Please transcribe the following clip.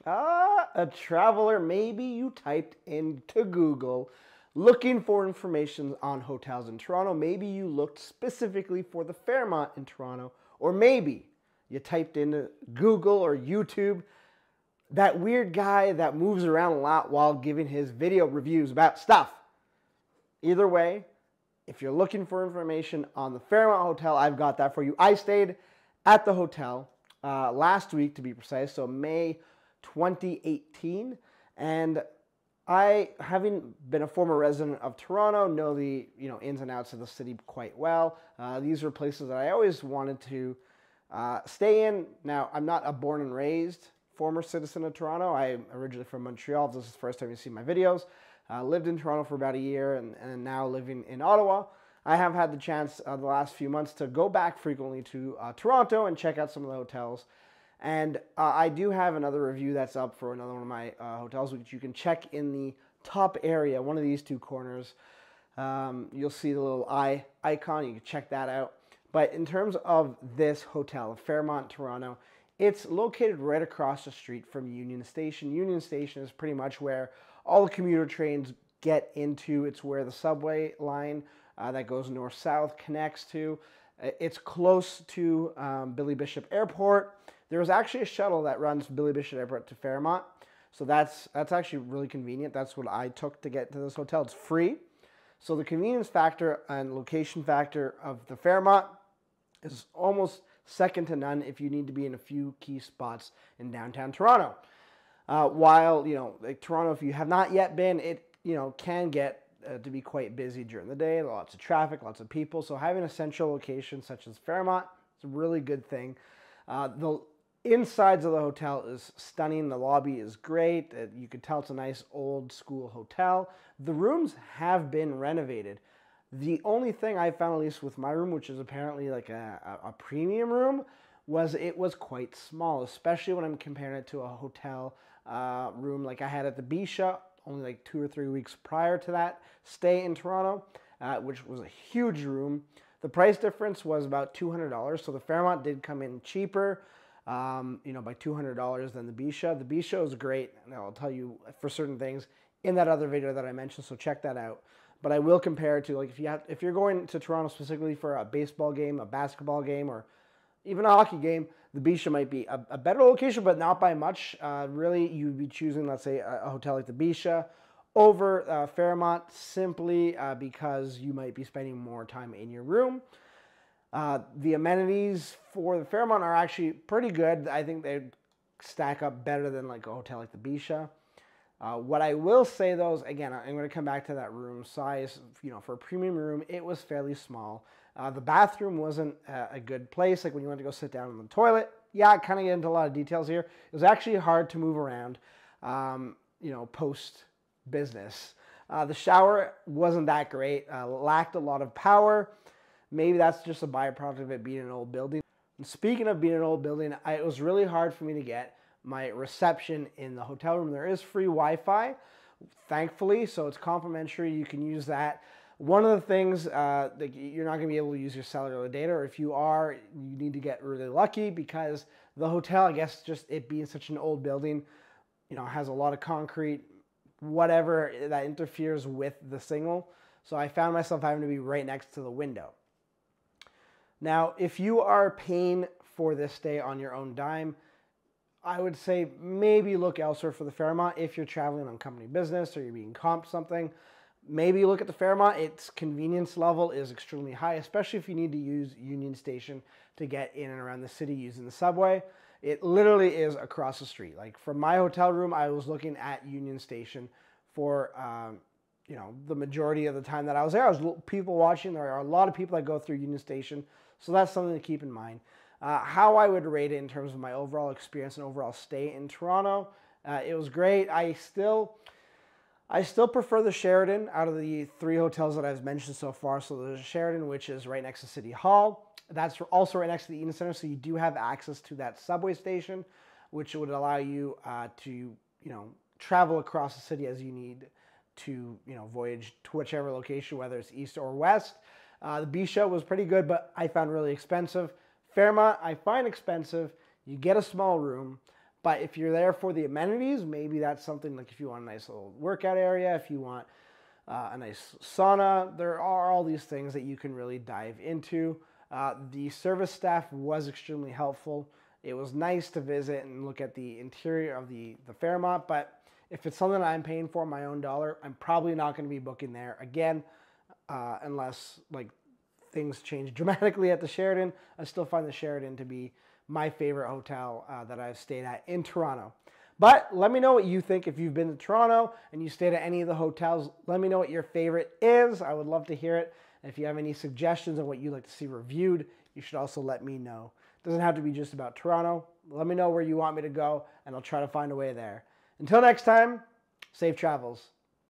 A traveler, maybe you typed into Google looking for information on hotels in Toronto. Maybe you looked specifically for the Fairmont in Toronto, or maybe you typed into Google or YouTube that weird guy that moves around a lot while giving his video reviews about stuff. Either way, if you're looking for information on the Fairmont Hotel, I've got that for you. I stayed at the hotel last week, to be precise, so May 2018, and I, having been a former resident of Toronto, know the ins and outs of the city quite well. These are places that I always wanted to stay in. Now, I'm not a born and raised former citizen of Toronto. I'm originally from Montreal. This is the first time you see my videos. Lived in Toronto for about a year and now living in Ottawa. I have had the chance the last few months to go back frequently to Toronto and check out some of the hotels. And I do have another review that's up for another one of my hotels, which you can check in the top area, one of these two corners. You'll see the little eye icon. You can check that out. But in terms of this hotel, Fairmont Toronto, it's located right across the street from Union Station. Union Station is pretty much where all the commuter trains get into. It's where the subway line that goes north-south connects to. It's close to Billy Bishop Airport. There was actually a shuttle that runs from Billy Bishop Airport to Fairmont. So that's actually really convenient. That's what I took to get to this hotel. It's free. So the convenience factor and location factor of the Fairmont is almost second to none if you need to be in a few key spots in downtown Toronto. While, like Toronto, if you have not yet been, it, can get to be quite busy during the day. Lots of traffic, lots of people. So having a central location such as Fairmont is a really good thing. The insides of the hotel is stunning. The lobby is great. You can tell it's a nice old school hotel. The rooms have been renovated. The only thing I found, at least with my room, which is apparently like a premium room, was it was quite small, especially when I'm comparing it to a hotel room like I had at the Bisha only like 2 or 3 weeks prior to that stay in Toronto, which was a huge room. The price difference was about $200, so the Fairmont did come in cheaper, by $200 than the Bisha. The Bisha is great, and I'll tell you for certain things in that other video that I mentioned, so check that out. But I will compare it to, like, if you're going to Toronto specifically for a baseball game, a basketball game, or even a hockey game, the Bisha might be a better location, but not by much. Really, you'd be choosing, let's say, a hotel like the Bisha over Fairmont simply because you might be spending more time in your room. The amenities for the Fairmont are actually pretty good. I think they stack up better than like a hotel like the Bisha. What I will say, though, is, again, I'm going to come back to that room size. For a premium room, it was fairly small. The bathroom wasn't a good place. Like when you went to go sit down in the toilet, I kind of get into a lot of details here. It was actually hard to move around, post business. The shower wasn't that great. Lacked a lot of power. Maybe that's just a byproduct of it being an old building. And speaking of being an old building, it was really hard for me to get my reception in the hotel room. There is free Wi-Fi, thankfully, so it's complimentary. You can use that. One of the things that you're not going to be able to use your cellular data, or if you are, you need to get really lucky because the hotel, I guess, just it being such an old building, has a lot of concrete, whatever that interferes with the signal. So I found myself having to be right next to the window. Now, if you are paying for this stay on your own dime, I would say maybe look elsewhere for the Fairmont. If you're traveling on company business or you're being comped something, maybe look at the Fairmont. Its convenience level is extremely high, especially if you need to use Union Station to get in and around the city using the subway. It literally is across the street. Like from my hotel room, I was looking at Union Station for the majority of the time that I was there. I was people watching. There are a lot of people that go through Union Station, so that's something to keep in mind. How I would rate it in terms of my overall experience and overall stay in Toronto, it was great. I still prefer the Sheraton out of the 3 hotels that I've mentioned so far. So there's Sheraton, which is right next to City Hall. That's also right next to the Eaton Center, so you do have access to that subway station, which would allow you to travel across the city as you need to voyage to whichever location, whether it's east or west. The Bisha was pretty good, but I found really expensive. Fairmont, I find expensive. You get a small room, But if you're there for the amenities, maybe that's something like if you want a nice little workout area, if you want a nice sauna, there are all these things that you can really dive into. The service staff was extremely helpful. It was nice to visit and look at the interior of the Fairmont, but if it's something I'm paying for my own dollar, I'm probably not going to be booking there again, unless like things change dramatically at the Sheraton. I still find the Sheraton to be my favorite hotel that I've stayed at in Toronto. But let me know what you think. If you've been to Toronto and you stayed at any of the hotels, let me know what your favorite is. I would love to hear it. And if you have any suggestions on what you'd like to see reviewed, you should also let me know. It doesn't have to be just about Toronto. Let me know where you want me to go, and I'll try to find a way there. Until next time, safe travels.